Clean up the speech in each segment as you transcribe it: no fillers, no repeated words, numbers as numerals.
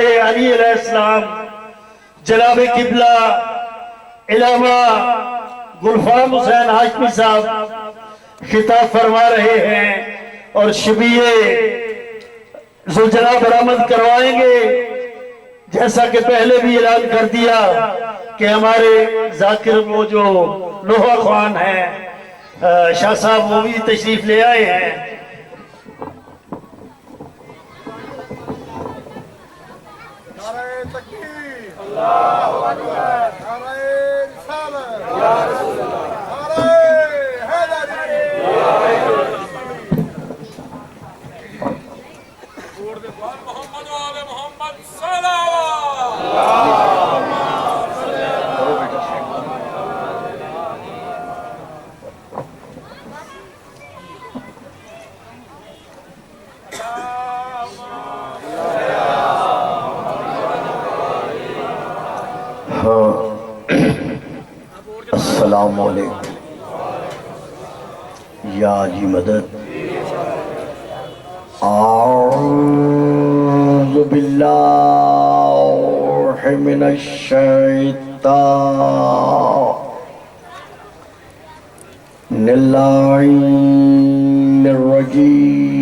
علی علیہ السلام جناب قبلہ علامہ گلفام حسین ہاشمی صاحب خطاب فرما رہے ہیں اور شبیہ ذوالجلال برآمد کروائیں گے۔ جیسا کہ پہلے بھی اعلان کر دیا کہ ہمارے ذاکر وہ جو لوہا خوان ہیں شاہ صاحب وہ بھی تشریف لے آئے ہیں۔ نعرہ تکبیر، اللہ اکبر، نعرہ رسالت، یا رسول اللہ، نعرہ حیدری، محمد و آل محمد صلوات۔ السلام علیکم یا علی مدد۔ اعوذ باللہ من الشیطان اللعین الرجیم،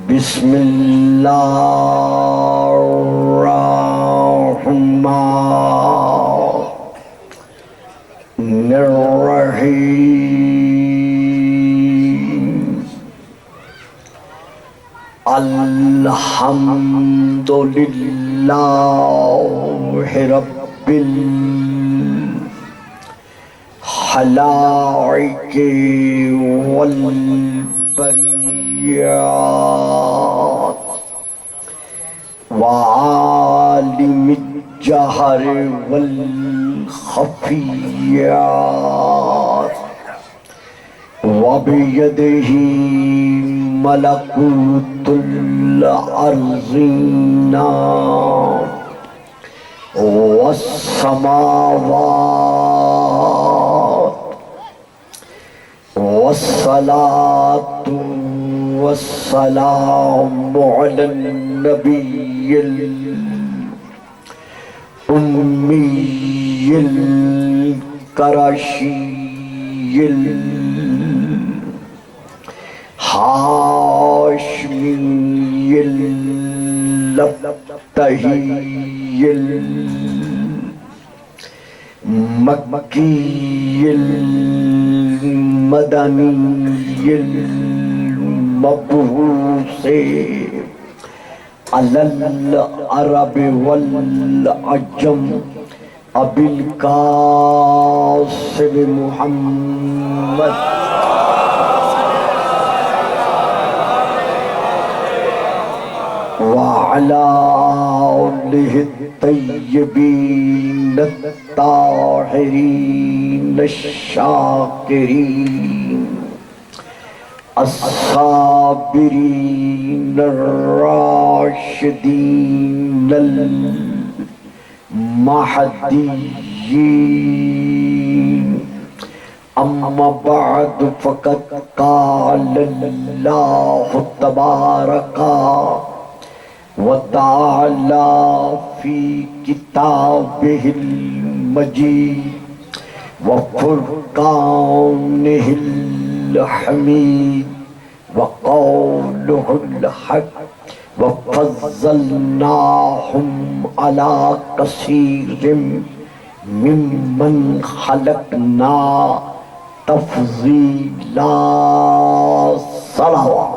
بسم اللہ الرحمن الرحیم، الحمدللہ رب الخلائق والبریات، وعالم الجہر والخفیات، وبیدہ ملکوت الارضین والسماوات، والصلاة والسلام علی النبی الأمی القرشی الحاشمی اللبتہی المکی المدنی المبعوث علی العرب والعجم ابی القاسم محمد وعلى آله الطيبين الطاهرين الشاكرين الصابرين الراشدين المهديين، أما بعد فقد قال الله تبارك وتعالى في كتابه المجيد وفرقانه الحميد وقوله الحق، وفضلناهم على كثير ممن خلقنا تفضيلا۔ صلوات۔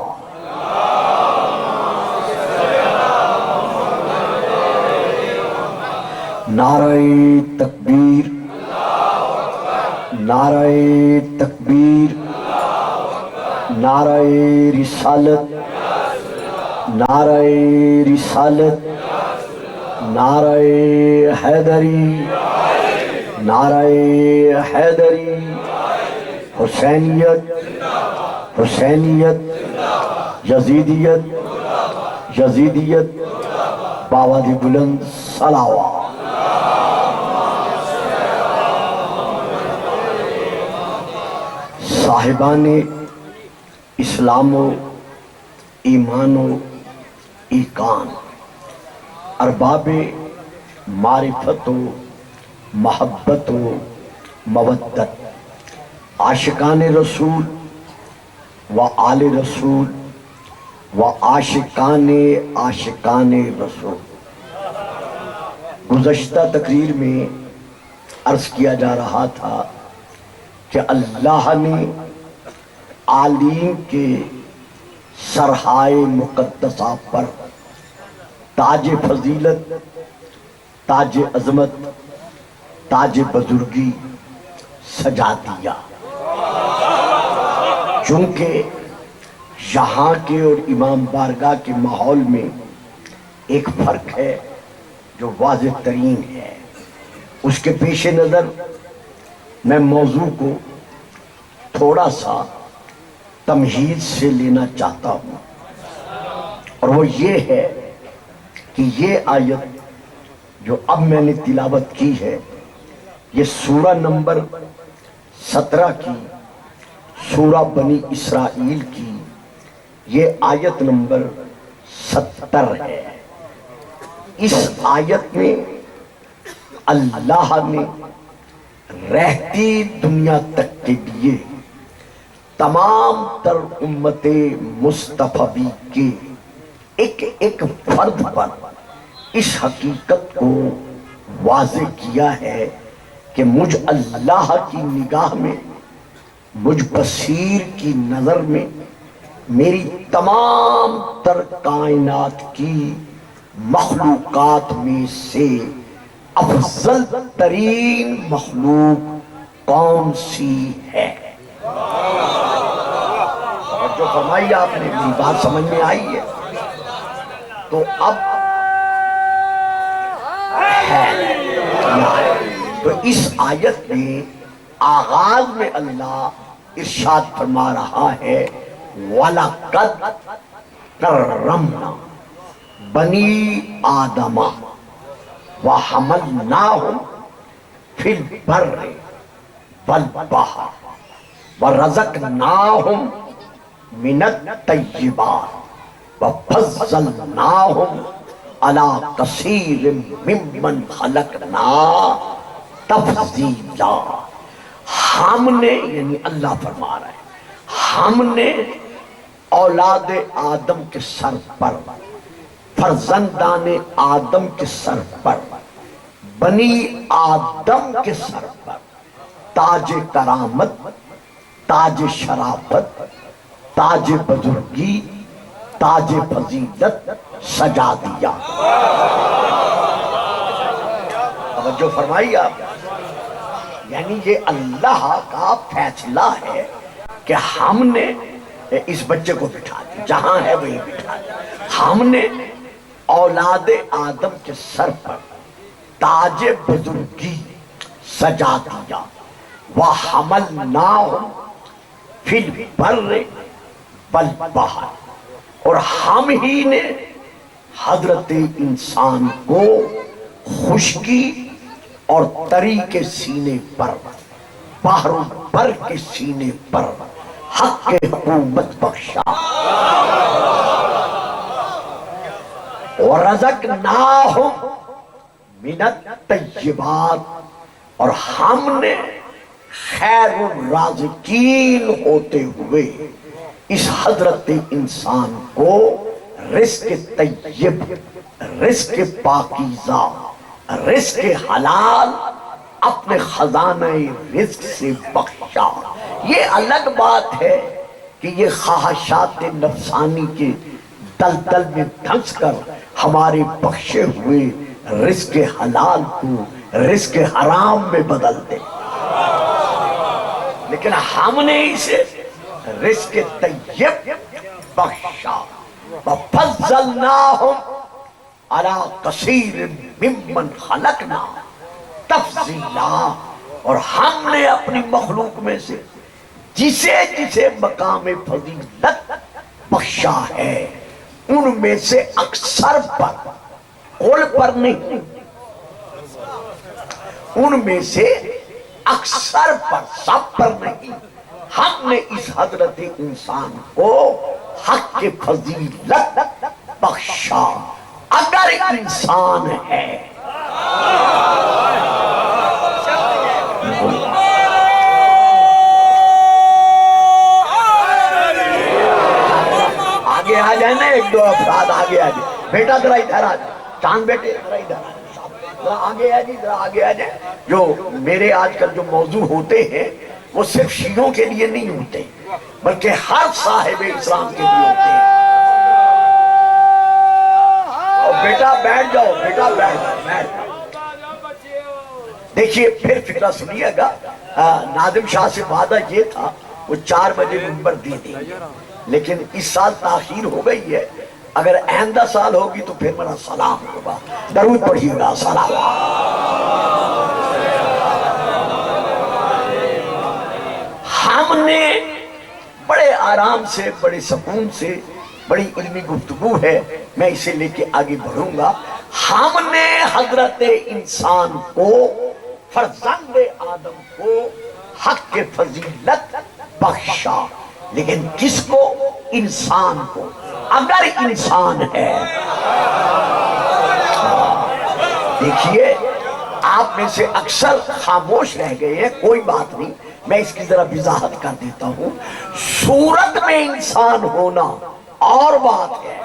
نعرہ تکبیر، نعرہ تکبیر، نعرہ رسالت، نعرہ رسالت، نعرہ حیدری، نعرہ حیدری، حسینیت، حسینیت، یزیدیت، یزیدیت، باوادی بلند صلوات۔ صاحبان اسلام و ایمان و ایقان، ارباب معرفت و محبت و مودت، عاشقان رسول و آل رسول و عاشقان رسول۔ گزشتہ تقریر میں عرض کیا جا رہا تھا کہ اللہ نے عالم کے سرہائے مقدسہ پر تاج فضیلت، تاج عظمت، تاج بزرگی سجا دیا۔ چونکہ یہاں کے اور امام بارگاہ کے ماحول میں ایک فرق ہے جو واضح ترین ہے، اس کے پیش نظر میں موضوع کو تھوڑا سا تمہید سے لینا چاہتا ہوں، اور وہ یہ ہے کہ یہ آیت جو اب میں نے تلاوت کی ہے، یہ سورہ نمبر 17 کی، سورہ بنی اسرائیل کی یہ آیت نمبر 70 ہے۔ اس آیت میں اللہ نے رہتی دنیا تک کے لیے تمام تر امت مصطفی کے ایک ایک فرد پر اس حقیقت کو واضح کیا ہے کہ مجھ اللہ کی نگاہ میں، مجھ بصیر کی نظر میں، میری تمام تر کائنات کی مخلوقات میں سے افضل ترین مخلوق کون سی ہے۔ جو فرمائی آپ نے، میری بات سمجھ میں آئی ہے؟ تو اب ہے تو اس آیت میں آغاز میں اللہ ارشاد فرما رہا ہے وَلَقَدْ كَرَّمْنَا بنی آدم وَحَمَلْنَاهُمْ فِي الْبَرِّ وَالْبَحْرِ وَرَزَقْنَاهُمْ مِنَ الطَّيِّبَاتِ وَفَضَّلْنَاهُمْ عَلَى كَثِيرٍ مِّمَّنْ خَلَقْنَا تفضیلا۔ ہم نے، یعنی اللہ فرما رہا ہے، ہم نے اولاد آدم کے سر پر، فرزندان آدم کے سر پر، بنی آدم کے سر پر تاج کرامت، تاج شرافت، تاج بزرگی، تاج فضیلت سجا دیا۔ توجہ فرمائی آپ، یعنی یہ اللہ کا فیصلہ ہے کہ ہم نے اس بچے کو بٹھا دیا، جہاں ہے وہیں بٹھا دیا۔ ہم نے اولاد آدم کے سر پر تاج بزرگی سجا دیا۔ وَحَمَلْنَاهُمْ فِي الْبَرِّ وَالْبَحْرِ، اور ہم ہی نے حضرت انسان کو خشکی اور تری کے سینے پر، بحر و بر کے سینے پر حق حکومت بخشا۔ وَرَزَقْنَاهُمْ مِنَ الطَّيِّبَاتِ، اور ہم نے خیر الرازقین ہوتے ہوئے اس حضرت انسان کو رزق طیب، رزق پاکیزہ، رزق حلال اپنے خزانہ رزق سے بخشا۔ یہ الگ بات ہے کہ یہ خواہشات نفسانی کے دلدل میں دھنس کر ہمارے بخشے ہوئے رزق حلال کو رزق حرام میں بدل دے، لیکن ہم نے اسے رزق طیب بخشا۔ وَفَضَّلْنَاهُمْ عَلَىٰ كَثِيرٍ مِّمَّنْ خَلَقْنَا تفضیلا، اور ہم نے اپنی مخلوق میں سے جسے جسے مقام فضیلت بخشا ہے، ان میں سے اکثر پر، کل پر نہیں، ان میں سے اکثر پر، سب پر نہیں، ہم نے اس حضرت انسان کو حق کے فضیلت بخشا اگر انسان ہے. آگے آ جائے نا ایک دو افراد آگے آ جائے. بیٹا ذرا ادھر آ جائے, چاند بیٹے ذرا ادھر آ جائے, ذرا آگے آ جائے, ذرا آگے آ جائے. جو میرے آج کل جو موضوع ہوتے ہیں وہ صرف شیعوں کے لیے نہیں ہوتے بلکہ ہر صاحب اسلام کے لیے ہوتے ہیں. اور بیٹا بیٹھ جاؤ, بیٹا بیٹھ جاؤ. دیکھیے پھر فکرہ سنیے گا. ناظم شاہ سے وعدہ یہ تھا وہ 4 بجے منبر دے دیں گے, لیکن اس سال تاخیر ہو گئی ہے. اگر آئندہ سال ہوگی تو پھر میرا سلام ہوگا. درود پڑھیے گا. سلام. ہم نے بڑے آرام سے, بڑے سکون سے, بڑی علمی گفتگو ہے, میں اسے لے کے آگے بڑھوں گا. ہم نے حضرت انسان کو, فرزند آدم کو حق کے فضیلت بخشا, لیکن کس کو؟ انسان کو. اگر انسان ہے. دیکھیے آپ میں سے اکثر خاموش رہ گئے ہیں, کوئی بات نہیں, میں اس کی ذرا وضاحت کر دیتا ہوں. صورت میں انسان ہونا اور بات ہے,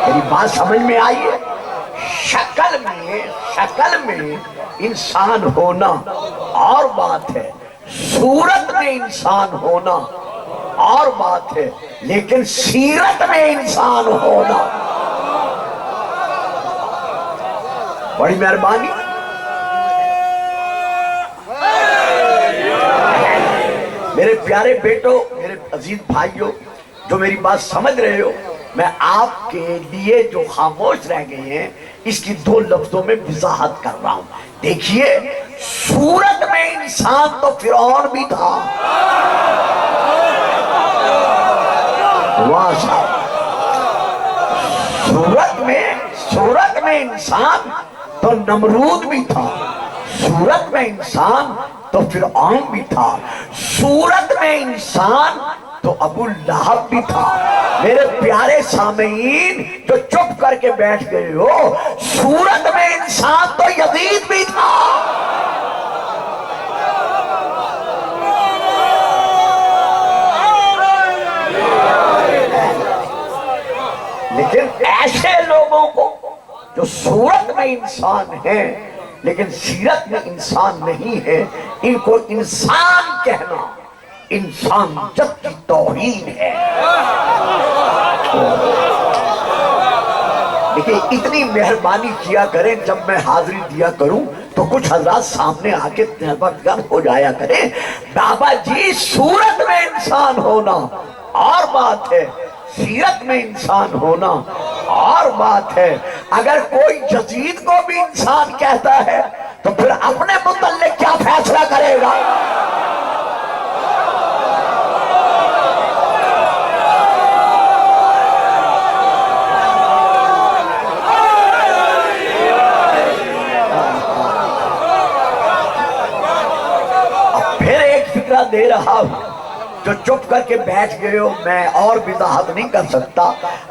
میری بات سمجھ میں آئی ہے؟ شکل میں انسان ہونا اور بات ہے, صورت میں انسان ہونا اور بات ہے, لیکن سیرت میں انسان ہونا. بڑی مہربانی. میرے پیارے بیٹوں, میرے عزیز بھائیوں, جو میری بات سمجھ رہے ہو, میں آپ کے لیے جو خاموش رہ گئے ہیں اس کی 2 لفظوں میں وضاحت کر رہا ہوں. دیکھیے صورت میں انسان تو فرعون بھی تھا, واہ صاحب. صورت میں انسان تو نمرود بھی تھا, صورت میں انسان تو فرعون بھی تھا, صورت میں انسان تو ابو لہب بھی تھا. میرے پیارے سامعین جو چپ کر کے بیٹھ گئے ہو, صورت میں انسان تو یزید بھی تھا. لیکن ایسے لوگوں کو جو صورت میں انسان ہیں لیکن سیرت میں انسان نہیں ہے, ان کو انسان کہنا انسان جب کی توہین ہے. دیکھیں اتنی مہربانی کیا کریں, جب میں حاضری دیا کروں تو کچھ حضرات سامنے آ کے نظر ہو جایا کریں. بابا جی صورت میں انسان ہونا اور بات ہے, سیرت میں انسان ہونا اور بات ہے. اگر کوئی یزید کو بھی انسان کہتا ہے تو پھر اپنے متعلق کیا فیصلہ کرے گا؟ دے رہا ہوں جو چپ کر کے بیٹھ گئے ہو, میں اور وضاحت نہیں کر سکتا.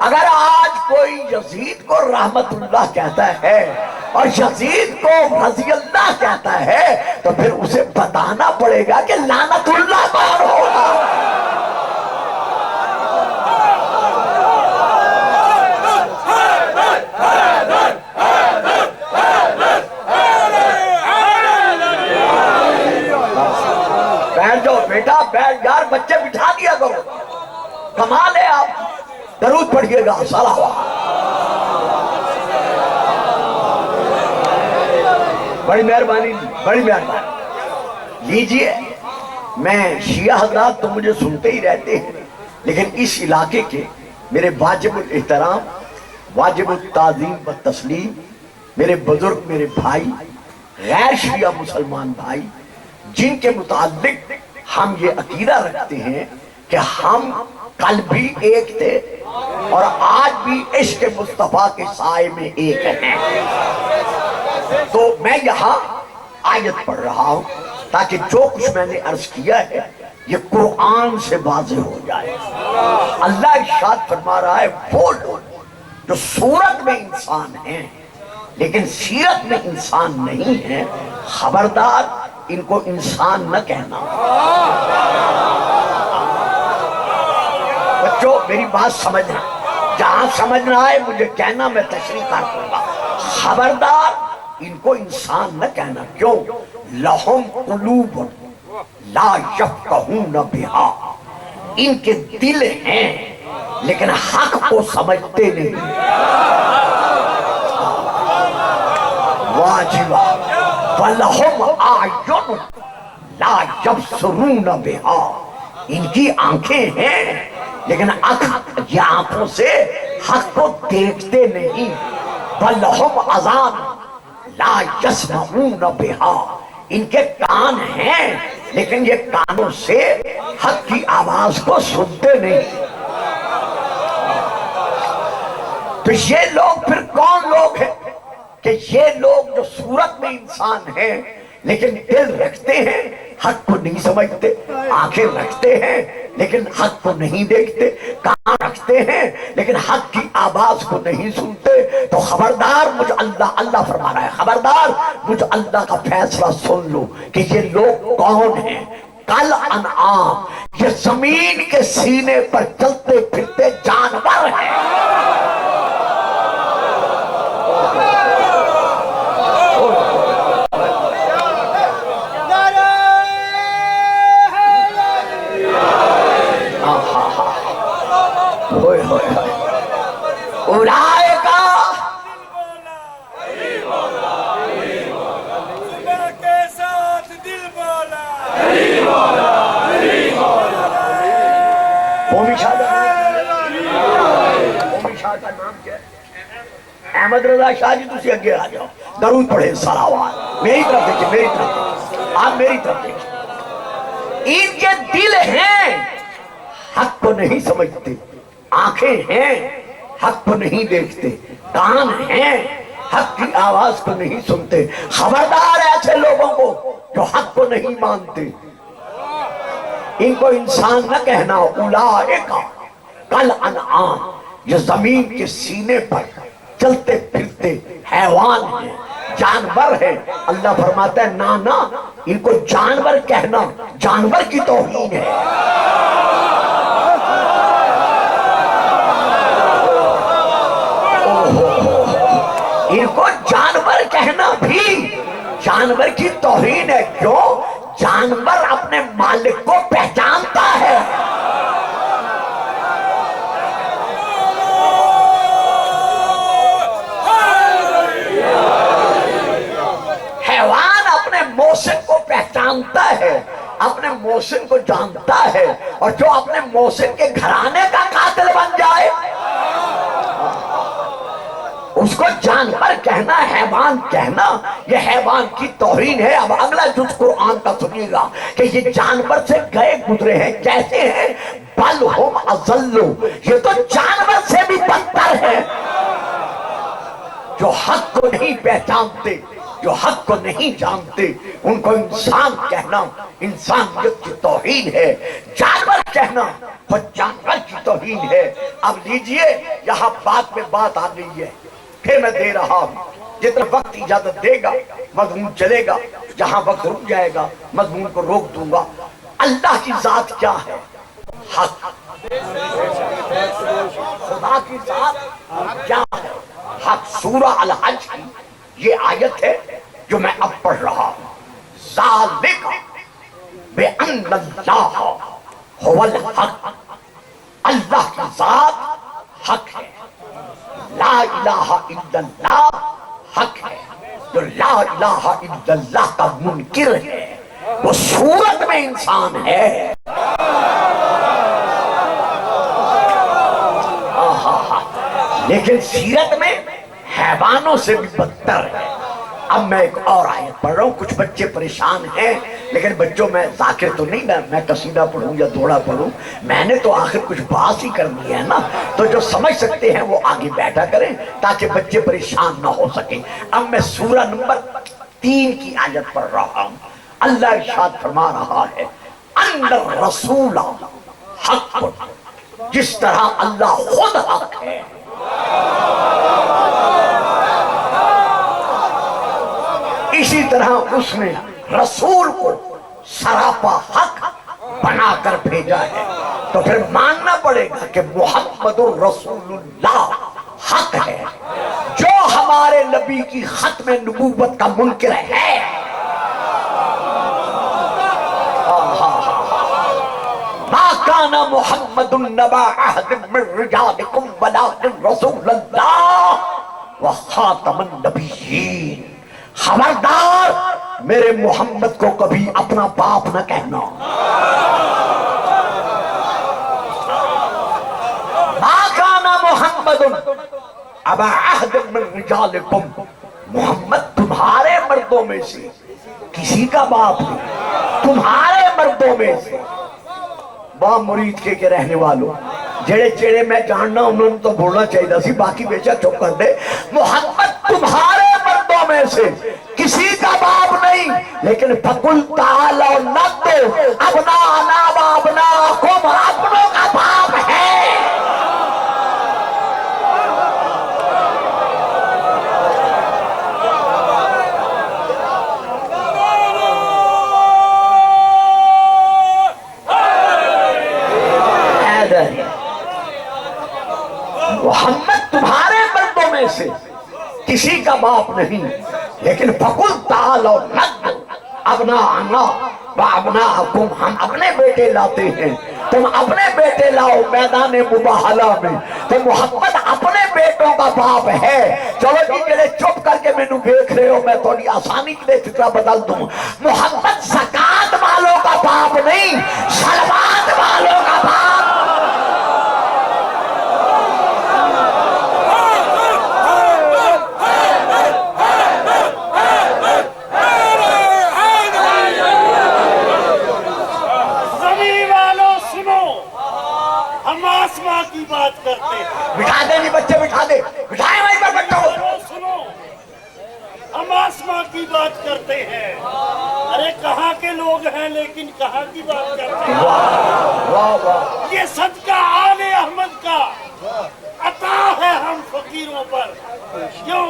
اگر آج کوئی یزید کو رحمت اللہ کہتا ہے اور یزید کو رضی اللہ کہتا ہے تو پھر اسے بتانا پڑے گا کہ لعنت اللہ کون ہوگا. بیٹھ جاؤ بیٹا, بیٹھ. یار بچے بٹھا دیا کرو, کمال ہے آپ. درود پڑھیے گا. صلوات. بڑی مہربانی, بڑی مہربانی. لیجئے, میں شیعہ حضرات تو مجھے سنتے ہی رہتے ہیں, لیکن اس علاقے کے میرے واجب الاحترام, واجب التعظیم و تسلیم میرے بزرگ, میرے بھائی, غیر شیعہ مسلمان بھائی, جن کے متعلق ہم یہ عقیدہ رکھتے ہیں کہ ہم کل بھی ایک تھے اور آج بھی عشق مصطفیٰ کے سائے میں ایک ہیں. تو میں یہاں آیت پڑھ رہا ہوں تاکہ جو کچھ میں نے عرض کیا ہے یہ قرآن سے واضح ہو جائے۔ اللہ ارشاد فرما رہا ہے وہ لوگ جو صورت میں انسان ہیں لیکن سیرت میں انسان نہیں ہیں، خبردار ان کو انسان نہ کہنا۔ بچوں میری بات سمجھنا، جہاں سمجھنا ہے مجھے کہنا، میں تشریح کر دوں گا۔ خبردار ان کو انسان نہ کہنا۔ کیوں؟ لہم قلوب لا یفقہون بہا، ان کے دل ہیں لیکن حق کو سمجھتے نہیں۔ واجبہ وَلَهُمْ أَعْيُنٌ لَا يَبْصِرُونَ بِهَا، ان کی آنکھیں ہیں لیکن یہ آنکھوں سے حق کو دیکھتے نہیں۔ وَلَهُمْ آذَانٌ لَا يَسْمَعُونَ بِهَا، ان کے کان ہیں لیکن یہ کانوں سے حق کی آواز کو سنتے نہیں۔ تو یہ لوگ پھر کون لوگ ہیں؟ کہ یہ لوگ جو صورت میں انسان ہیں لیکن دل رکھتے ہیں، حق کو نہیں سمجھتے، آنکھیں رکھتے ہیں لیکن حق کو نہیں دیکھتے، کان رکھتے ہیں لیکن حق کی آواز کو نہیں سنتے۔ تو خبردار مجھ اللہ فرما رہا ہے، خبردار مجھ اللہ کا فیصلہ سن لو کہ یہ لوگ کون ہیں۔ کل انعام، یہ زمین کے سینے پر چلتے پھرتے جانور ہیں۔ اولئکا صبح کے ساتھ دل بولا، قومی شاہ کا نام کیا ہے؟ احمد رضا شاہ جی تسی اگے آ جاؤ، درود پڑھیں صلوات۔ میری طرف دیکھیں، میری طرف دیکھیں، آپ میری طرف دیکھیں۔ ان کے دل ہیں حق کو نہیں سمجھتے، آنکھیں ہیں حق کو نہیں دیکھتے، کان ہیں حق کی آواز کو نہیں سنتے۔ خبردار ایسے لوگوں کو جو حق کو نہیں مانتے، ان کو انسان نہ کہنا۔ اولئکا کل انعام، یہ زمین کے سینے پر چلتے پھرتے حیوان ہیں، جانور ہیں۔ اللہ فرماتا ہے نا، ان کو جانور کہنا جانور کی توہین ہے۔ ان کو جانور کہنا بھی جانور کی توہین ہے۔ کیوں؟ جانور اپنے مالک کو پہچانتا ہے۔ حیوان اپنے موسم کو پہچانتا ہے، اپنے موسم کو جانتا ہے، اور جو اپنے موسم کے گھرانے کا قاتل بن جائے اس کو جانور کہنا، حیوان کہنا، یہ حیوان کی توہین ہے۔ اب اگلا جز قرآن کا سنیے گا کہ یہ جانور سے گئے گزرے ہیں، کیسے ہیں؟ بل ہم اضل، یہ تو جانور سے بھی بدتر ہے، جو حق کو نہیں پہچانتے، جو حق کو نہیں جانتے، ان کو انسان کہنا انسانیت کی توہین ہے، جانور کہنا وہ جانور کی توہین ہے۔ اب لیجئے یہاں بات میں بات آ گئی ہے، پھر میں دے رہا ہوں، جتنا وقت اجازت دے گا مضمون چلے گا، جہاں وقت رک جائے گا مضمون کو روک دوں گا۔ اللہ کی ذات کیا ہے؟ حق۔ خدا کی ذات کیا ہے؟ حق۔ سورہ الحج کی یہ آیت ہے جو میں اب پڑھ رہا ہوں۔ ذالک بأن اللہ هو الحق، اللہ کی ذات حق ہے۔ لا الہ الا اللہ حق ہے۔ جو لا الہ الا اللہ کا منکر ہے وہ صورت میں انسان ہے۔ لیکن سیرت میں حیوانوں سے بھی بدتر ہے۔ اب میں ایک اور آیت پڑھ رہا ہوں، کچھ بچے پریشان ہیں، لیکن بچوں میں ذاکر تو نہیں میں قصیدہ پڑھوں یا دوڑا پڑھوں، میں نے تو آخر کچھ بات ہی کرنی ہے نا، تو جو سمجھ سکتے ہیں وہ آگے بیٹھا کریں تاکہ بچے پریشان نہ ہو سکیں۔ اب میں سورہ نمبر 3 کی آیت پڑھ رہا ہوں. اللہ ارشاد فرما رہا ہے ان الرسول حق، جس طرح اللہ خود حق ہے، اسی طرح اس نے رسول کو سراپا حق بنا کر بھیجا ہے. تو پھر ماننا پڑے گا کہ محمد الرسول اللہ حق ہے. جو ہمارے نبی کی ختم نبوت کا منکر ہے، ما کان محمد نبا احد من رجالکم ولکن رسول اللہ وخاتم النبیین. خبردار میرے محمد کو کبھی اپنا باپ نہ کہنا. ما کان محمد ابا احد من رجالکم، محمد تمہارے مردوں میں سے کسی کا باپ نہیں، تمہارے مردوں میں سے. با مرید کے رہنے والوں جڑے چڑے میں جاننا انہوں نے تو بولنا چاہیے سی، باقی بیچا چپ کر دے. محمد تمہارے مردوں میں سے کسی کا باپ نہیں، لیکن فَقُلْ تَعَالَوْا نَدْعُ أَبْنَاءَنَا وَأَبْنَاءَكُمْ، اپنوں کا باپ ہے. محمد تمہارے مردوں میں سے کسی کا باپ نہیں، لیکن فَقُلْ تَعَالَوْا نَدْعُ أَبْنَاءَنَا وَأَبْنَاءَكُمْ، ہم اپنے بیٹے لاتے ہیں، تم اپنے بیٹے لاؤ میدان مباہلہ میں. تو محمد اپنے بیٹوں کا باپ ہے. چلو جی جڑے چپ کر کے مینوں دیکھ رہے ہو، میں تھوڑی آسانی کے لیے فکرہ بدل دوں. محمد زکات والوں کا باپ نہیں، صلوات والوں کا باپ. کی بات کرتے ہیں. بٹھا دے نہیں بچے، بٹھا دے، بٹھائیں وہیں پر بچوں کو. سنو، ہم آسماں کی بات کرتے ہیں. ارے کہاں کے لوگ ہیں لیکن کہاں کی بات کرتے ہیں. واہ واہ، یہ صدقہ آل احمد کا عطا ہے ہم فقیروں پر. کیوں؟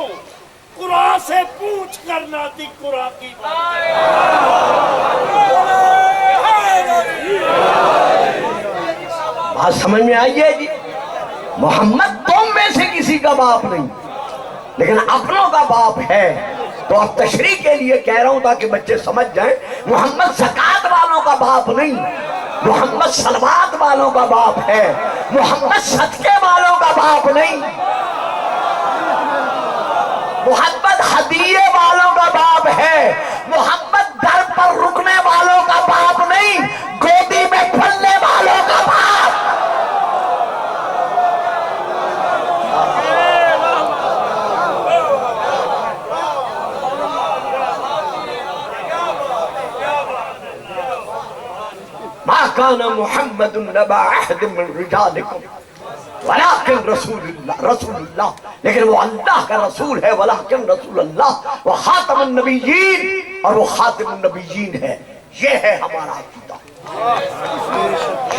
قرآن سے پوچھ کر ناطق قرآن کی بات سمجھ میں آئیے جی. محمد تم میں سے کسی کا باپ نہیں، لیکن اپنوں کا باپ ہے. تو اب تشریح کے لیے کہہ رہا ہوں تاکہ بچے سمجھ جائیں. محمد زکات والوں کا باپ نہیں، محمد صلوات والوں کا باپ ہے. محمد صدقے والوں کا باپ نہیں، محمد ہدیے والوں کا باپ ہے. محمد در پر رکنے والوں کا باپ نہیں، گودی میں پھلنے والوں کا باپ. ما كان محمد نبا احد من رجالكم ولكن رسول اللہ، لیکن وہ اللہ کا رسول ہے. ولكن رسول اللہ وخاتم النبیین، اور وہ خاتم النبیین ہے. یہ ہے ہمارا عقیدہ،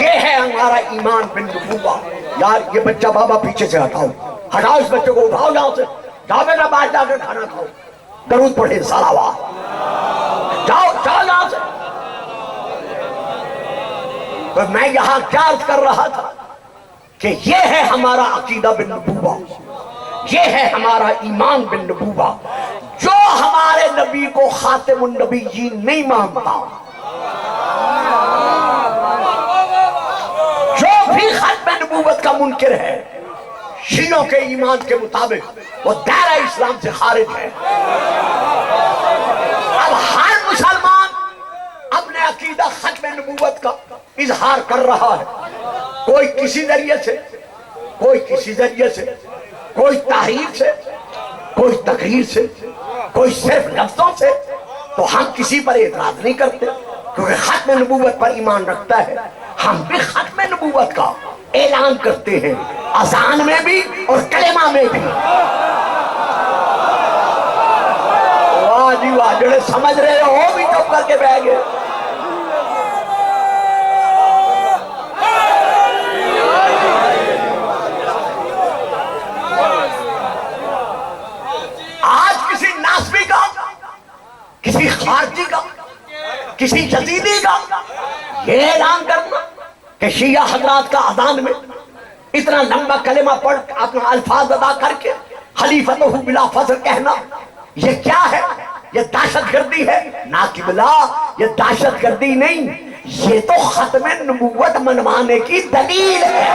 یہ ہے ہمارا ایمان بالنبوہ. یار یہ بچہ بابا پیچھے سے ہٹاؤ، ہٹاؤ اس بچے کو، اٹھاؤ یہاں سے. جاؤ بیٹا باہر جا کے کھانا کھاؤ، درود پڑھے صلوات. جاؤ جاؤ یہاں سے. تو میں یہاں کیا عرض کر رہا تھا کہ یہ ہے ہمارا عقیدہ بالنبوہ، یہ ہے ہمارا ایمان بالنبوہ. جو ہمارے نبی کو خاتم النبیین نہیں مانتا، جو بھی ختم نبوت کا منکر ہے، شیعوں کے ایمان کے مطابق وہ دائرہ اسلام سے خارج ہے. اب ہر مسلمان اپنے عقیدہ ختم نبوت کا اظہار کر رہا ہے. کوئی کسی ذریعے سے، کوئی کسی ذریعے سے، کوئی تحریر سے، کوئی تقریر سے، کوئی صرف لفظوں سے. تو ہم کسی پر اعتراض نہیں کرتے کیونکہ ختم نبوت پر ایمان رکھتا ہے. ہم بھی ختم نبوت کا اعلان کرتے ہیں، اذان میں بھی اور کلمہ میں بھی. جی واہ جڑے سمجھ رہے ہو وہ بھی چپ کر کے بیٹھ گئے. آج کسی ناسبی کا، کسی خارجی کا، کسی یزیدی کا یہ اعلان کرنا کہ شیعہ حضرات کا اذان میں اتنا لمبا کلمہ پڑھ اپنا الفاظ ادا کر کے خلیفتہ بلا فضل کہنا، یہ کیا ہے؟ یہ دہشت گردی ہے. نا قبلہ، یہ دہشت گردی نہیں، یہ تو ختم نبوت منوانے کی دلیل ہے.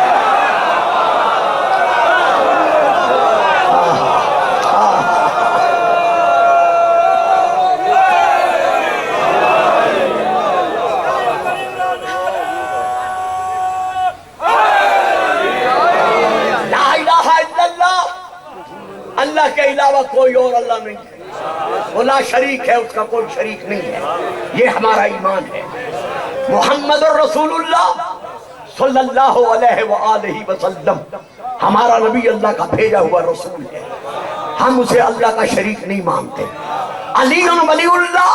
اللہ کے علاوہ کوئی اور اللہ نہیں ہے، وہ لا شریک ہے، اس کا کوئی شریک نہیں ہے. یہ ہمارا ایمان ہے. محمد الرسول اللہ صلی اللہ علیہ وآلہ وسلم ہمارا نبی اللہ کا بھیجا ہوا رسول ہے. ہم اسے اللہ کا شریک نہیں مانتے. علی ولی اللہ،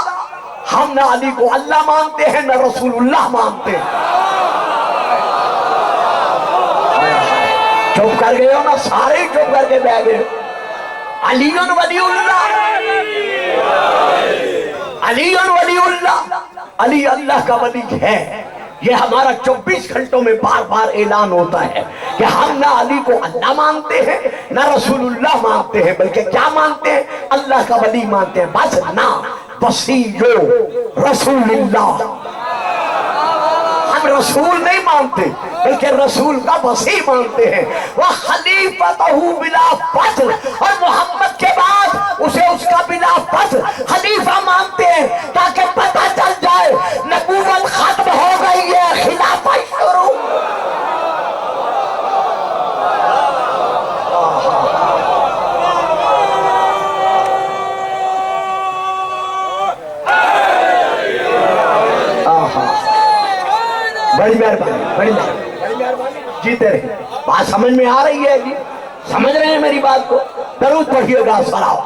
ہم نہ علی کو اللہ مانتے ہیں نہ رسول اللہ مانتے ہیں. چپ کر گئے ہو نا، سارے چپ کر کے بیٹھ گئے. علی ولی اللہ، علی ولی اللہ، علی اللہ کا ولی ہے. یہ ہمارا 24 گھنٹوں میں بار بار اعلان ہوتا ہے کہ ہم نہ علی کو اللہ مانتے ہیں نہ رسول اللہ مانتے ہیں، بلکہ کیا مانتے ہیں؟ اللہ کا ولی مانتے ہیں. بس نا وصی رسول اللہ. ہم رسول نہیں مانتے بلکہ رسول کا وصی مانتے ہیں. وہ خلیفتہ بلا فضل، اور محمد کے بعد اسے اس کا بلا فضل خلیفہ مانتے ہیں تاکہ پتہ چل جائے نبوت ختم ہو گئی ہے، خلافہ شروع. بڑی مہربانی، بڑی مہربانی. جیتے رہے. بات سمجھ میں آ رہی ہے جی؟ سمجھ رہے ہیں میری بات کو؟ درود پڑھیے گا. سلام.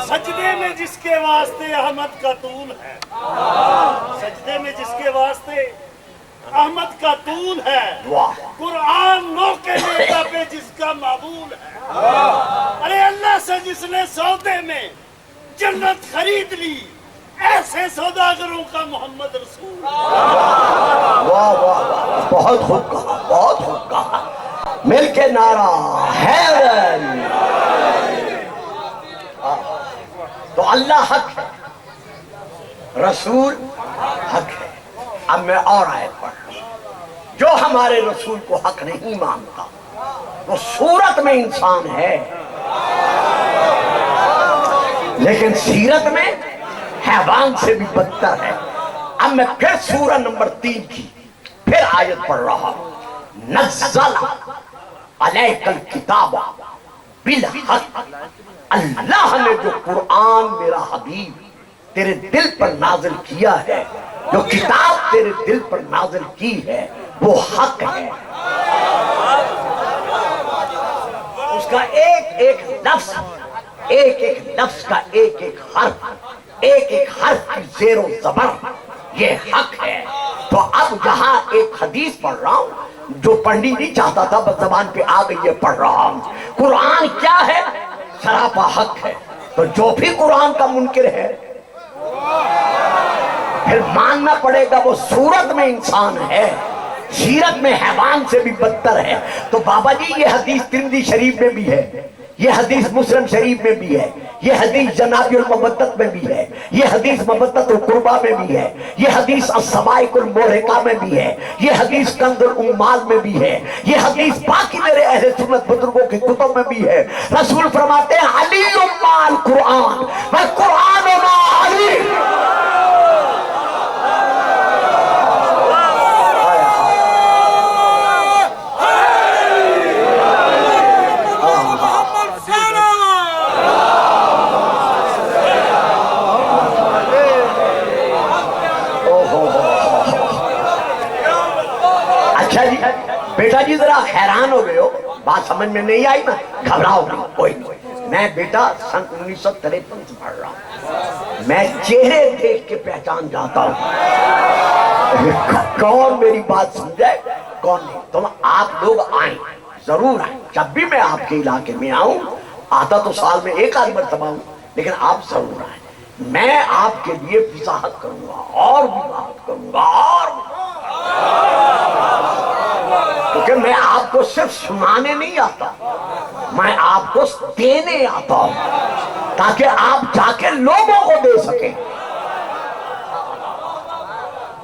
سجدے میں جس کے واسطے احمد کا طول ہے، سجدے میں جس کے واسطے احمد کا طول ہے، قرآن نو کے نیتا پہ جس کا معبول ہے. ارے اللہ سے جس نے سودے میں جنت خرید لی، ایسے سوداگروں کا محمد رسول. واہ واہ واہ، بہت خوب کہا، بہت خوب کہا. مل کے نعرہ حیدر. تو اللہ حق ہے، رسول حق ہے. اب میں اور آیت پڑھ رہا ہوں. جو ہمارے رسول کو حق نہیں مانتا وہ صورت میں انسان ہے لیکن سیرت میں حیوان سے بھی بدتر ہے. اب میں پھر سورہ نمبر 3 کی پھر آیت پڑھ رہا ہوں. نزل علیک الکتاب بالحق، اللہ نے جو قرآن میرا حبیب تیرے دل پر نازل کیا ہے، جو کتاب تیرے دل پر نازل کی ہے، وہ حق ہے. اس کا ایک ایک لفظ، ایک ایک لفظ کا ایک ایک حرف، ایک ایک حرف کی زیر و زبر یہ حق ہے. تو اب یہاں ایک حدیث پڑھ رہا ہوں جو پڑھنی نہیں چاہتا تھا، بس زبان پہ آ گئی ہے، پڑھ رہا ہوں. قرآن کیا ہے؟ سراپا حق ہے. تو جو بھی قرآن کا منکر ہے پھر ماننا پڑے گا وہ صورت میں انسان ہے، سیرت میں حیوان سے بھی بدتر ہے. تو بابا جی یہ حدیث ترمذی شریف میں بھی ہے، یہ حدیث مسلم شریف میں بھی ہے، یہ حدیث جناب المبدت میں بھی ہے، یہ حدیث مبدت القربہ میں بھی ہے، یہ حدیث السوائق المحرقہ میں بھی ہے، یہ حدیث کنز الاموال میں بھی ہے، یہ حدیث باقی میرے اہل سنت بزرگوں کی کتب میں بھی ہے. رسول فرماتے ہیں علی مع القرآن والقرآن مع علی. بیٹا جی ذرا حیران ہو گئے ہو، بات سمجھ میں نہیں آئی نا؟ گھبراؤ نہیں، کوئی نہیں۔ میں بیٹا سن 1953 سے پڑھ رہا ہوں، میں چہرے دیکھ کے پہچان جاتا ہوں کون میری بات سمجھے کون نہیں۔ تم آپ لوگ آئیں، ضرور آئیں، جب بھی میں آپ کے علاقے میں آؤں، آتا تو سال میں ایک آدھ مرتبہ ہوں، لیکن آپ ضرور آئیں۔ میں آپ کے لیے وضاحت کروں گا اور بھی بات کروں گا اور کیونکہ میں آپ کو صرف سنانے نہیں آتا، میں آپ کو دینے آتا ہوں تاکہ آپ جا کے لوگوں کو دے سکیں۔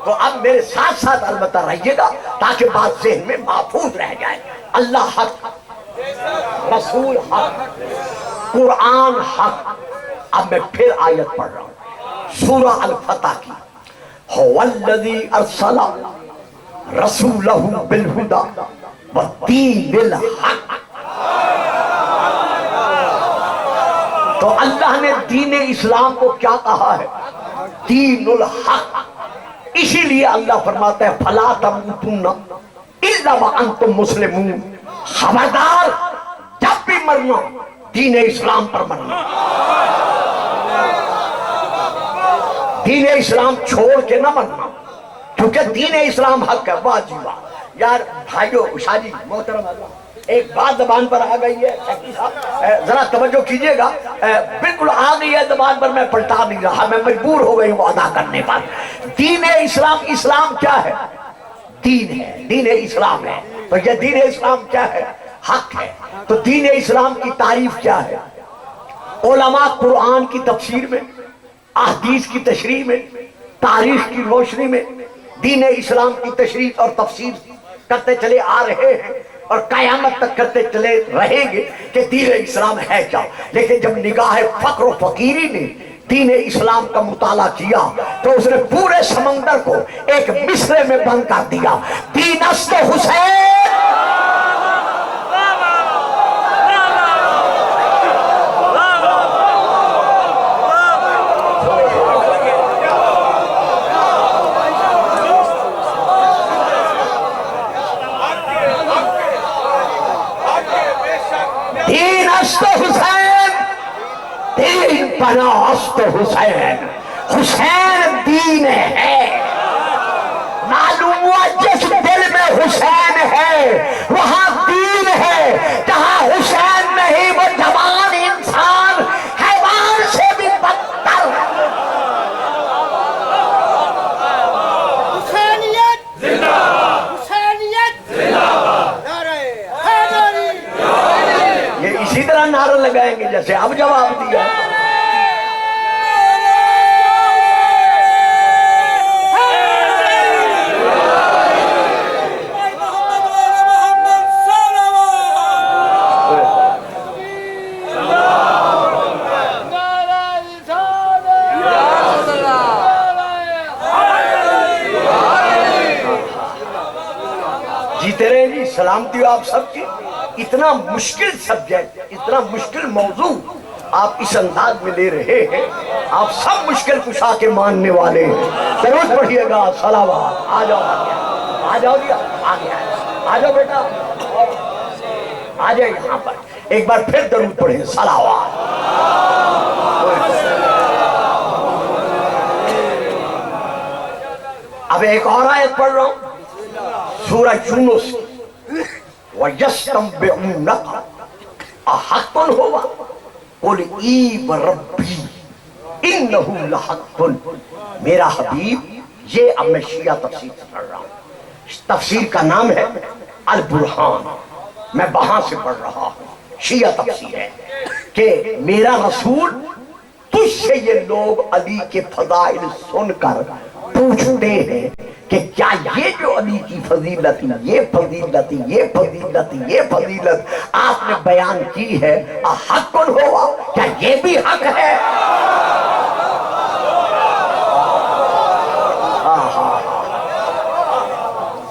تو اب میرے ساتھ ساتھ البتہ رہیے گا تاکہ بات ذہن میں محفوظ رہ جائے۔ اللہ حق، رسول حق، قرآن حق۔ اب میں پھر آیت پڑھ رہا ہوں سورہ الفتح کی، هو الذی ارسل رسولہ بالہدی والدین الحق۔ تو اللہ نے دین اسلام کو کیا کہا ہے؟ دین الحق۔ اسی لیے اللہ فرماتا ہے فلا تموتن الا وانتم مسلمون، خبردار جب بھی مرنا دین اسلام پر مرنا، دین اسلام چھوڑ کے نہ مرنا، کیونکہ دین اسلام حق ہے۔ واہ جی واہ یار بھائیو، شاہ جی محترم اللہ، ایک بات زبان پر آ گئی ہے، ذرا توجہ کیجئے گا، بالکل آ گئی ہے زبان پر، میں پلٹا نہیں رہا، میں مجبور ہو گئی ہوں ادا کرنے پر۔ دین اسلام، اسلام کیا ہے؟ دین ہے، دین اسلام ہے۔ تو یہ دین اسلام کیا ہے؟ حق ہے۔ تو دین اسلام کی تعریف کیا ہے؟ علماء قرآن کی تفسیر میں، احادیث کی تشریح میں، تاریخ کی روشنی میں دین اسلام کی تشریح اور تفسیر کرتے چلے آ رہے ہیں اور قیامت تک کرتے چلے رہیں گے کہ دین اسلام ہے کیا۔ لیکن جب نگاہ فقر و فقیری نے دین اسلام کا مطالعہ کیا تو اس نے پورے سمندر کو ایک مصرے میں بند کر دیا، دین است حسین۔ دین است حسین، دین بنا است حسین، حسین دین ہے۔ معلوم ہوا جس دل میں حسین ہے وہاں دین ہے، جہاں حسین نہیں وہ جوان انسان حیوان سے بھی بدتر۔ حسینیت زندہ باد، حسینیت زندہ باد، نعرہ حیدری۔ یہ اسی طرح نعرہ لگائیں گے جیسے اب جواب دیا۔ جیتے رہے جی، سلامتی ہو آپ سب کی۔ اتنا مشکل سبجیکٹ، اتنا مشکل موضوع آپ اس انداز میں لے رہے ہیں، آپ سب مشکل کشا کے ماننے والے ہیں۔ درود پڑھیے گا، صلوات۔ آ جاؤ آ جاؤ جی، آ گیا، آ جاؤ بیٹا، آ جائے یہاں پر ایک بار پھر درود پڑھیں، صلوات۔ اب ایک اور آیت پڑھ رہا ہوں سورہ یونس، وَيَسْتَنْبِعُونَكَ أَحَقٌ هُوَ قُلْ إِي وَرَبِّي إِنَّهُ لَحَقٌ۔ میرا حبیب، یہ اب میں شیعہ تفسیر سے پڑھ رہا ہوں، تفسیر کا نام ہے البرہان، میں وہاں سے پڑھ رہا ہوں، شیعہ تفسیر ہے کہ میرا رسول، تجھ سے یہ لوگ علی کے فضائل سن کر پوچھتے ہیں کہ کیا یہ جو علی کی فضیلت، یہ فضیلت، یہ فضیلت، یہ فضیلت آپ نے بیان کی ہے، حق ہوا، کیا یہ بھی حق ہے؟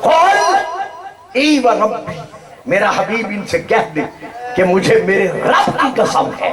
قل ای و ربی، میرا حبیب ان سے کہہ دے کہ مجھے میرے رب کی قسم ہے،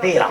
13।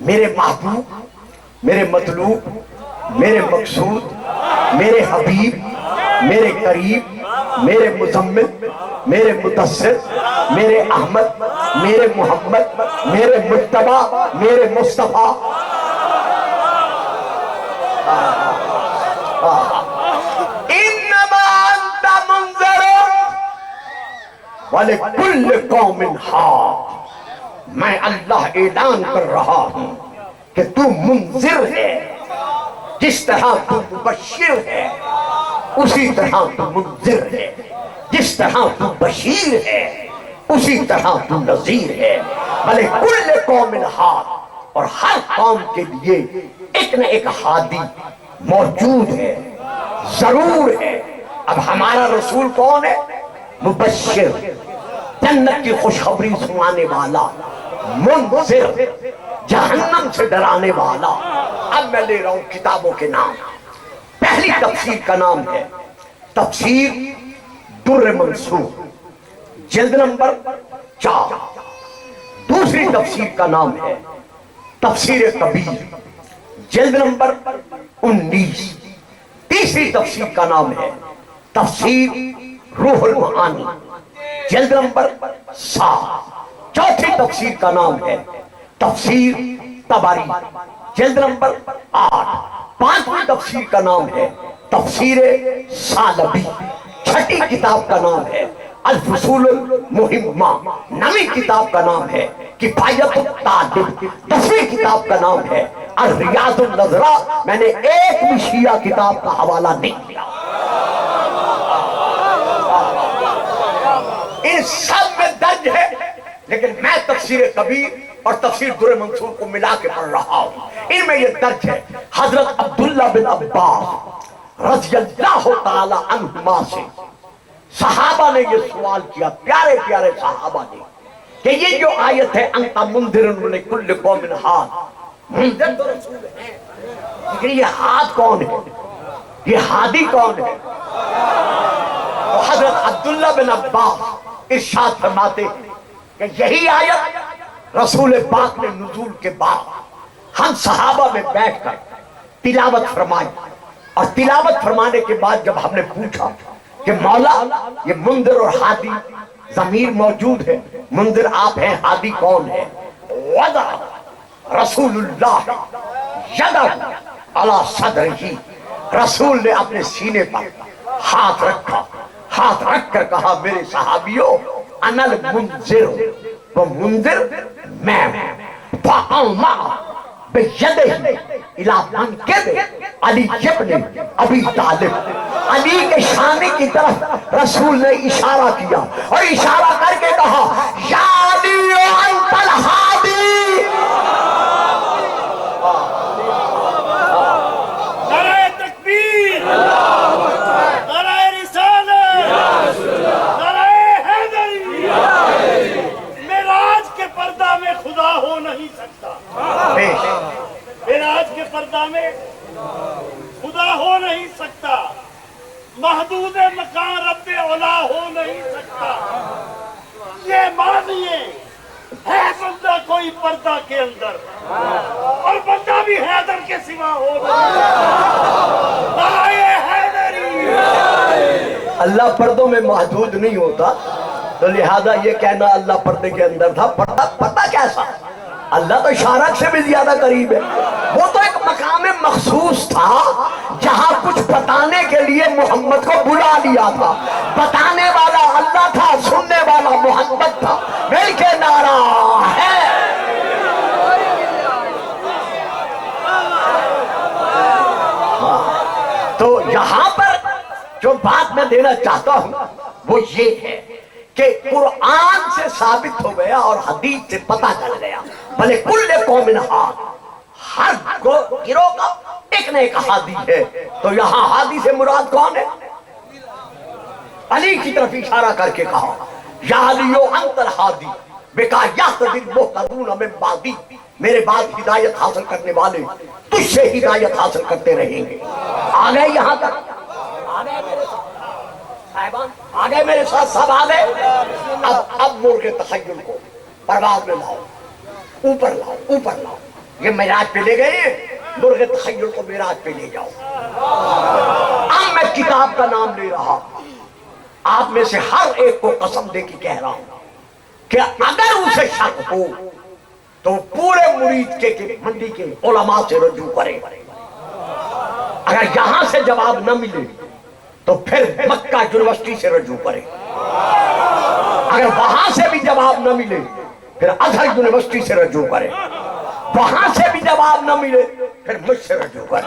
میرے محبوب، میرے مطلوب، میرے مقصود، میرے حبیب، میرے قریب، میرے مزمل، میرے مدثر، میرے احمد، میرے محمد، میرے مجتبی، میرے مصطفیٰ، انما انت منذر ولکل قوم حاد، میں اللہ اعلان کر رہا ہوں کہ تو منذر ہے، جس طرح تو مبشر ہے اسی طرح تو منذر ہے، جس طرح تو بشیر ہے اسی طرح تو نذیر ہے، ولکل قوم حاد، اور ہر قوم کے لیے ایک نہ ایک ہادی موجود ہے، ضرور ہے۔ اب ہمارا رسول کون ہے؟ مبشر، جنت کی خوشخبری سنانے والا، منذر، جہنم سے ڈرانے والا۔ اب میں لے رہا ہوں کتابوں کے نام۔ پہلی تفسیر کا نام ہے تفسیر در منصور، جلد نمبر 4۔ دوسری تفسیر کا نام ہے تفسیر کبیر، جلد نمبر 19۔ تیسری تفسیر کا نام ہے تفسیر روح المعانی، جلد نمبر 7۔ چوتھی تفسیر کا نام ہے تفسیر طبری، جلد نمبر 8۔ پانچویں تفسیر کا نام ہے تفسیر سالبی۔ چھٹی کتاب کا نام ہے الفصول المہمہ۔ نویں کتاب کا نام ہے کفایت الطالب۔ 10ویں کتاب کا نام ہے الریاض النظرہ۔ میں نے ایک بھی شیعہ کتاب کا حوالہ نہیں دیا، ان سب میں درج ہے، لیکن میں تفسیر کبیر اور تفسیر در منصور کو ملا کے پڑھ رہا ہوں۔ ان میں یہ درج ہے حضرت عبداللہ بن عباس رضی اللہ تعالی عنہما سے صحابہ نے یہ سوال کیا، پیارے پیارے صحابہ نے، کہ یہ جو آیت ہے انت منذر لکل قوم حاد، منذر تو رسول ہے، لیکن یہ حاد کون ہے؟ یہ ہادی کون ہے؟ تو حضرت عبداللہ بن عباس ارشاد فرماتے کہ یہی آیت رسول پاک نے نزول کے بعد ہم صحابہ میں بیٹھ کر تلاوت فرمائی، اور تلاوت فرمانے کے بعد جب ہم نے پوچھا کہ مولا یہ منذر اور ہادی ضمیر موجود ہے، منذر آپ ہیں، ہادی کون ہے؟ وضع رسول اللہ یدہ علی صدرہی، رسول نے اپنے سینے پر ہاتھ رکھا، ہاتھ رکھ کر کہا میرے صحابیوں انا المنذر، وہ منذر میں ہوں۔ فاومع بیدہ الی منکب علی ابن ابی طالب، علی کے شانے کی طرف رسول نے اشارہ کیا اور اشارہ کر کے کہا یا علی انت الہادی۔ نعرہ تکبیر، نعرہ رسالت، نعرہ حیدری۔ معراج کے پردہ میں خدا ہو نہیں سکتا، معراج کے پردہ میں خدا ہو نہیں سکتا، محدود مکان رب اولا ہو نہیں سکتا۔ یہ مانیے ہے بندہ کوئی پردہ کے اندر، اور بندہ بھی حیدر کے سوا ہو نہیں سکتا۔ نعرہ حیدری۔ اللہ پردوں میں محدود نہیں ہوتا، تو لہذا یہ کہنا اللہ پردے کے اندر تھا، پردہ کیسا؟ اللہ تو شارک سے بھی زیادہ قریب ہے۔ وہ تو ایک مقام مخصوص تھا جہاں کچھ بتانے کے لیے محمد کو بلا لیا تھا، بتانے والا اللہ تھا، سننے والا محمد تھا۔ مل کے نعرہ ہے۔ تو یہاں پر جو بات میں دینا چاہتا ہوں وہ یہ ہے کہ قرآن سے ثابت ہو گیا اور حدیث سے پتہ چل گیا بھلے کل قوم حاد، ہر گروہ کا ایک نہ ایک ہادی ہے۔ تو یہاں ہادی سے مراد کون ہے؟ علی کی طرف اشارہ کر کے کہا یا علیو انت الہادی بکا یہتدی المہتدون من بعدی، میرے بعد ہدایت حاصل کرنے والے تجھ سے ہدایت حاصل کرتے رہیں گے۔ آ گئے یہاں تک؟ آ گئے میرے ساتھ صاحبان، آ گئے میرے ساتھ، سب آ گئے۔ اب مرغ تخیل کو پرواز میں لاؤ۔ اوپر لاؤ اوپر لاؤ. یہ معراج پہ لے گئے ہیں, مرغ تخیل کو معراج پہ لے جاؤ. اب میں کتاب کا نام لے رہا ہوں, آپ میں سے ہر ایک کو قسم دے کے کہہ رہا ہوں کہ اگر اسے شک ہو تو پورے مرید کے منڈی کے علماء سے رجوع کرے. اگر یہاں سے جواب نہ ملے تو پھر مکہ یونیورسٹی سے رجوع کرے. اگر وہاں سے بھی جواب نہ ملے پھر ازہر یونیورسٹی سے رجوع کرے. وہاں سے بھی جواب نہ ملے پھر مجھ سے رجوع کرے.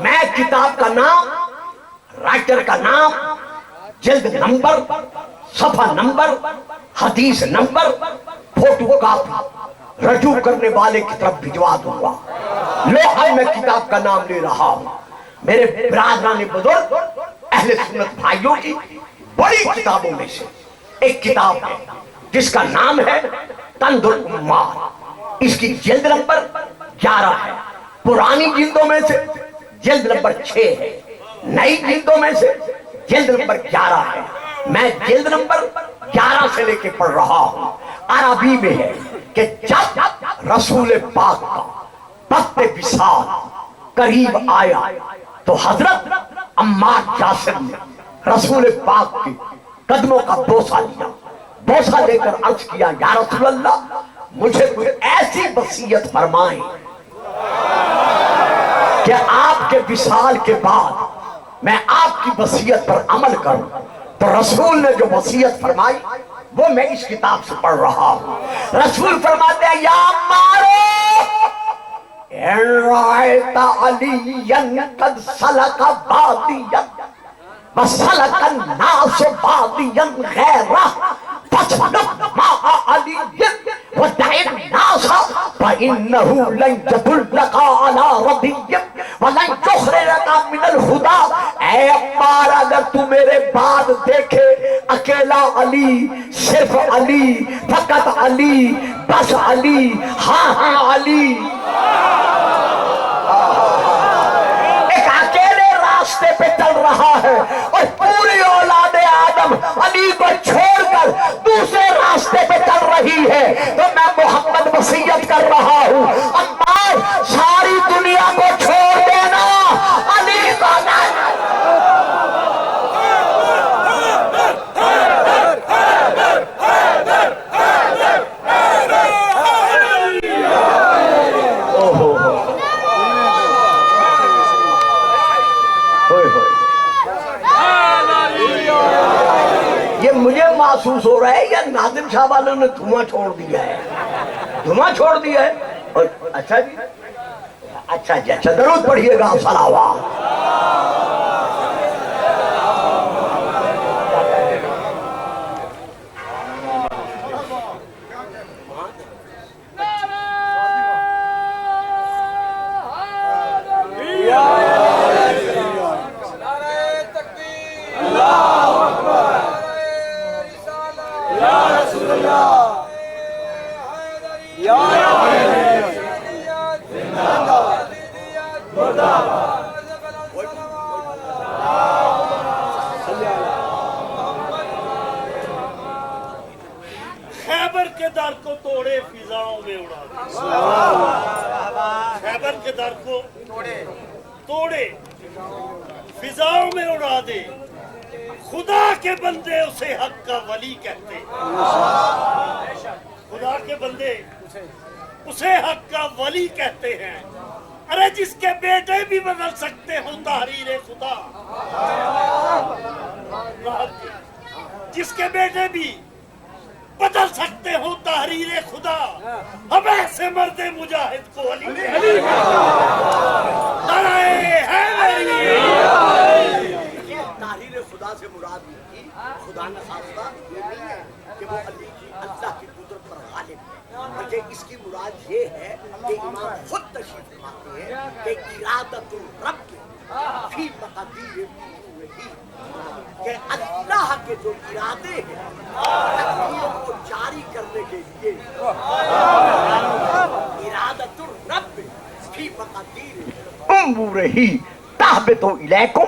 میں کتاب کا نام, رائٹر کا نام, جلد نمبر, صفحہ نمبر, حدیث نمبر, فوٹو کاپی رجوع کرنے والے کی طرف بھجوا دوں گا. لوہا میں کتاب کا نام لے رہا ہوں. میرے برادران بزرگ اہل سنت بھائیوں کی بڑی کتابوں میں سے ایک کتاب ہے جس کا نام ہے کنز الامہات. اس کی جلد نمبر 11 ہے. پرانی جلدوں میں سے جلد نمبر 6 ہے, نئی جلدوں میں سے جلد نمبر 11 ہے. میں جلد نمبر 11 سے لے کے پڑھ رہا ہوں. عربی میں ہے کہ جب رسول پاک کا وقت وصال قریب آیا تو حضرت عمار یاسر نے رسول پاک کے قدموں کا بوسہ لیا. بوسہ لے کر عرض کیا, یا رسول اللہ مجھے کوئی ایسی وصیت فرمائیں کہ آپ کے وصال کے بعد میں آپ کی وصیت پر عمل کروں. تو رسول نے جو وصیت فرمائی وہ میں اس کتاب سے پڑھ رہا ہوں. رسول فرماتے ہیں, یا عمارو ان رأیت علیا قد سلک بادیا وسلک الناس بادیا غیرہ فاسلک مع علی ودع الناس فإنه لن يدلك على رضی ولن يخرجك من الهدى. اے عمار اگر تو میرے بعد دیکھے اکیلا علی, صرف علی, فقط علی, بس علی, ہاں ہاں علی, ایک اکیلے راستے پہ چل رہا ہے اور پوری اولاد آدم علی کو چھوڑ کر دوسرے راستے پہ چل رہی ہے, تو میں محمد وصیت کر رہا ہوں, عمار ساری دنیا کو چھوڑ دینا, علی کو نہ. یہ مجھے محسوس ہو رہا ہے یا ناظم شاہ والوں نے دھواں چھوڑ دیا ہے, دھواں چھوڑ دیا ہے. اور اچھا جی, اچھا جی, اچھا درود پڑھیے گا. صلوات. خیبر کے در کو توڑے فضاؤں میں اڑا دے. خیبر کے در کو توڑے فضاؤں میں اڑا دے. خدا کے بندے اسے حق کا ولی کہتے ہیں. خدا کے بندے اسے حق کا ولی کہتے ہیں. ارے جس کے بیٹے بھی بدل سکتے ہو تحریر خدا, جس کے بیٹے بھی بدل سکتے ہو تحریر خدا, ہم ایسے مرد مجاہد کو علی تحریر خدا سے مراد نہیں, خدا نہ خاصہ یہ نہیں ہے کہ وہ علی کی اللہ کی قدرت پر غالب ہے, بلکہ اس کی مراد یہ ہے کہ امام خود تشریف فرماتے ہیں کہ ارادت الرب فی مقادیر کہ اللہ کے جو ارادے ہیں تقدیر کو جاری کرنے کے لیے ارادت الرب فی مقادیر امورہ تہبط الیکم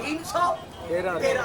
313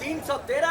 313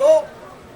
2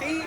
3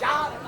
4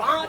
5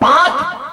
5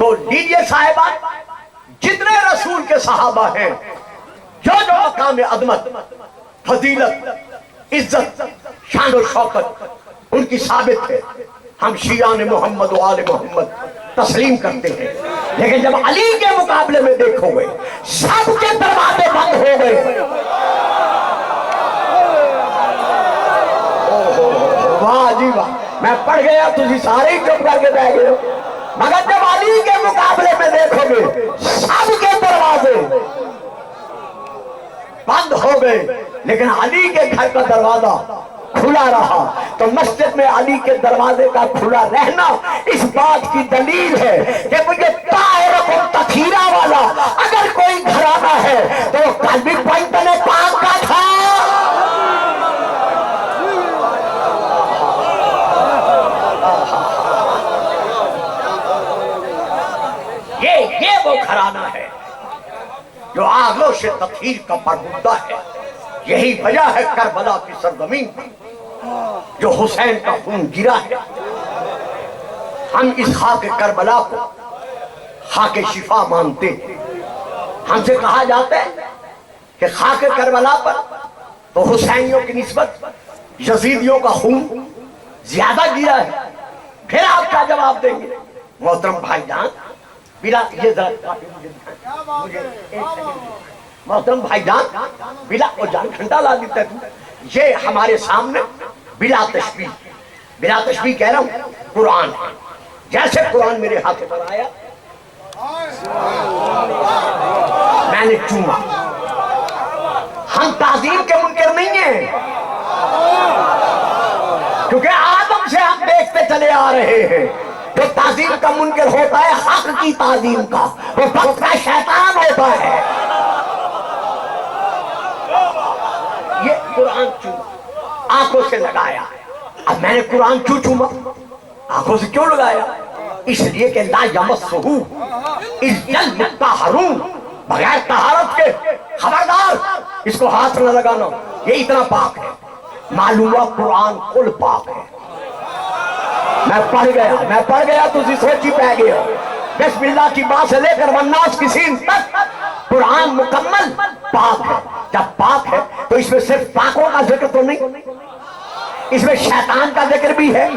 تو لیجیے صاحبہ، جتنے رسول کے صحابہ ہیں جو جو مقام عظمت، فضیلت، عزت، شان و شوکت ان کی ثابت ہے، ہم شیعان محمد و آل محمد تسلیم کرتے ہیں. لیکن جب علی کے مقابلے میں دیکھو گے سب کے دروازے بند ہو گئے. واہ جی واہ، میں پڑھ گیا تجھے سارے ہی چپ کر کے بیٹھ گئے. مگر جب علی کے مقابلے میں دیکھو گے سب کے دروازے بند ہو گئے، لیکن علی کے گھر کا دروازہ کھلا رہا. تو مسجد میں علی کے دروازے کا کھلا رہنا اس بات کی دلیل ہے کہ مجھے طاہر و تطہیرہ والا اگر کوئی گھرانہ ہے تو وہ قلبی پنجتن پاک کا تھا. یہ وہ گھرانہ ہے جو آغوش تطہیر کا پرمدہ ہے. یہی وجہ ہے کربلا کی سرزمین پر جو حسین کا خون گرا ہے. ہم اس خاک کربلا کو خاک شفا مانتے ہیں. ہم سے کہا جاتا ہے کہ خاک کربلا پر تو حسینیوں کی نسبت یزیدیوں کا خون زیادہ گرا ہے. پھر آپ کیا جواب دیں گے؟ محترم بھائی جان، بلا یہ ذرا محترم بھائی جان، بلا وہ جان گھنٹا لا دیتا ہے. یہ ہمارے سامنے بلا تشبیہ کہہ رہا ہوں قرآن ہے. جیسے قرآن میرے ہاتھ پر آیا میں نے چوما. ہم تعظیم کے منکر نہیں ہیں، کیونکہ آدم سے ہم دیکھتے چلے آ رہے ہیں. جو تعظیم کا منکر ہوتا ہے حق کی تعظیم کا، وہ وقت کا شیطان ہوتا ہے. یہ قرآن چوما، آنکھوں سے لگایا. اب میں نے قرآن کیوں چوما؟ آنکھوں سے کیوں لگایا؟ اس لیے کہ لا یمسہ الا المطہرون، بغیر طہارت کے خبردار اس کو ہاتھ نہ لگانا. یہ اتنا پاک ہے. معلوم ہوا قرآن کل پاک ہے. میں پڑھ گیا تو اسی سوچی پہ گیا. بسم اللہ کی بات سے لے کر والناس کی سین تک قرآن مکمل پاک ہے. جب پاک ہے تو اس میں صرف پاکوں کا ذکر تو نہیں، اس میں شیطان کا ذکر بھی ہے،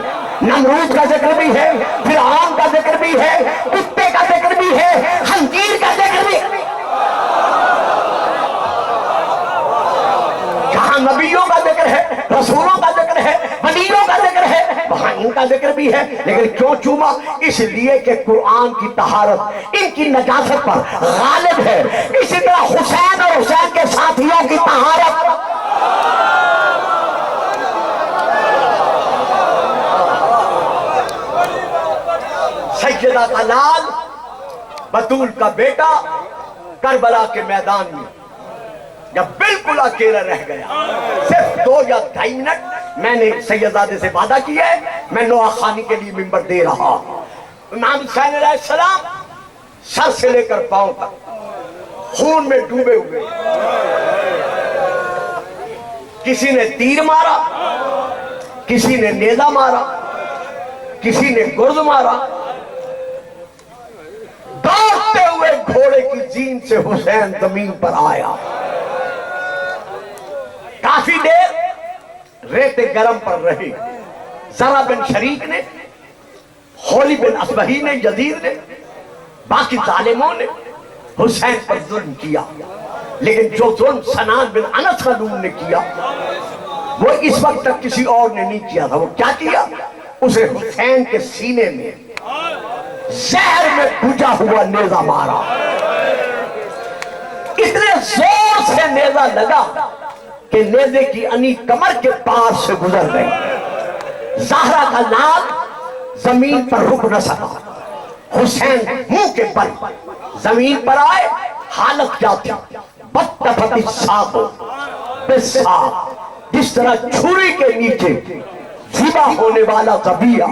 نمرود کا ذکر بھی ہے، فرعون کا ذکر بھی ہے، کتے کا ذکر بھی ہے، خنزیر کا ذکر بھی ہے. جہاں نبیوں کا ذکر ہے، رسولوں کا ذکر ہے، ولیوں کا ذکر ہے، وہاں ان کا ذکر بھی ہے. لیکن کیوں چوما؟ اس لیے کہ قرآن کی طہارت ان کی نجاست پر غالب ہے. اسی طرح حسین اور حسین کے ساتھیوں کی طہارت سیدہ کا لال بطول کا بیٹا کربلا کے میدان میں جب بالکل اکیلا رہ گیا، صرف 2 یا 2.5 منٹ میں نے سیدزادے سے وعدہ کیا ہے میں نوحہ خانی کے لیے منبر دے رہا. امام حسین علیہ السلام سر سے لے کر پاؤں تک خون میں ڈوبے ہوئے. کسی نے تیر مارا، کسی نے نیزہ مارا، کسی نے گرز مارا. دوڑتے ہوئے گھوڑے کی زین سے حسین زمین پر آیا. کافی دیر ریتے گرم پر رہے. زرع بن شریک نے، خولی بن اصبہی نے، یزید نے، باقی ظالموں نے حسین پر ظلم کیا. لیکن جو ظلم سنان بن انس خلون نے کیا وہ اس وقت تک کسی اور نے نہیں کیا تھا. وہ کیا کیا؟ اسے حسین کے سینے میں زہر میں بھجا ہوا نیزہ مارا. اتنے زور سے نیزہ لگا کہ نیزے کی انی کمر کے پاس سے گزر گئی. زہرا کا لال زمین پر رک نہ سکا. حسین منہ کے بل زمین پر آئے. حالت کیا تھی؟ بطفت الساق بالساق، جس طرح چھری کے نیچے ذبح ہونے والا ذبیحہ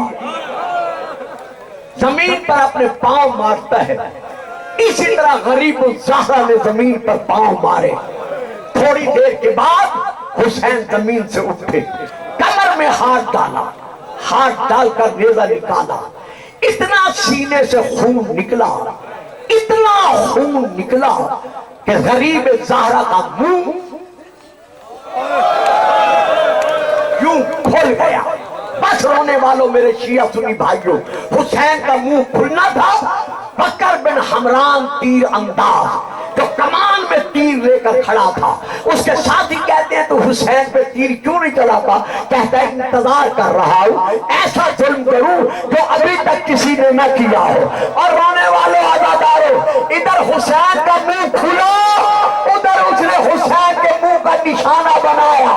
زمین پر اپنے پاؤں مارتا ہے، اسی طرح غریب الزہرا نے زمین پر پاؤں مارے. تھوڑی دیر کے بعد حسین زمین سے اٹھے، کمر میں ہاتھ ڈالا، ہاتھ ڈال کر نیزہ نکالا. اتنا سینے سے خون نکلا، اتنا خون نکلا کہ غریب زہرا کا منہ یوں کھل گیا۔ بس رونے والوں میرے شیعہ سنی بھائیوں، حسین کا منہ کھلنا تھا۔ بکر بن حمران تیر انداز جو کمان میں تیر لے کر کھڑا تھا، اس کے ساتھی کہتے ہیں تو حسین پہ تیر کیوں نہیں چلاتا؟ کہتا ہے انتظار کر رہا ہوں ایسا ظلم کروں جو ابھی تک کسی نے نہ کیا ہو۔ اور رونے والوں عزاداروں، ادھر حسین کا منہ کھلا، ادھر اس نے حسین کے منہ کا نشانہ بنایا،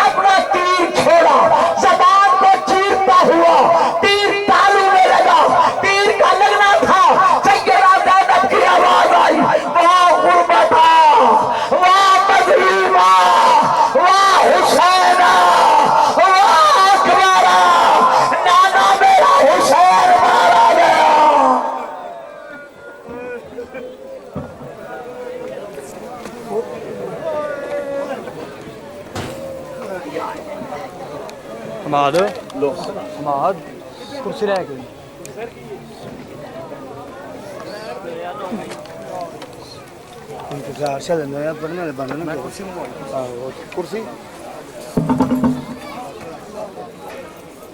اپنا تیر چھوڑا، زبان کو چیرتا ہوا تیر تالو میں لگا، تیر کا لگنا تھا۔ سیدہ زینب کی آواز آئی، واہ غربتا، واہ مظلومہ، واہ حسینہ، واہ اکبرہ، نانا میرا حسین مارا گیا۔ حماد کرسی رہ گئی انتظار سے لینا ہے پڑھنے والے بندے نے کرسی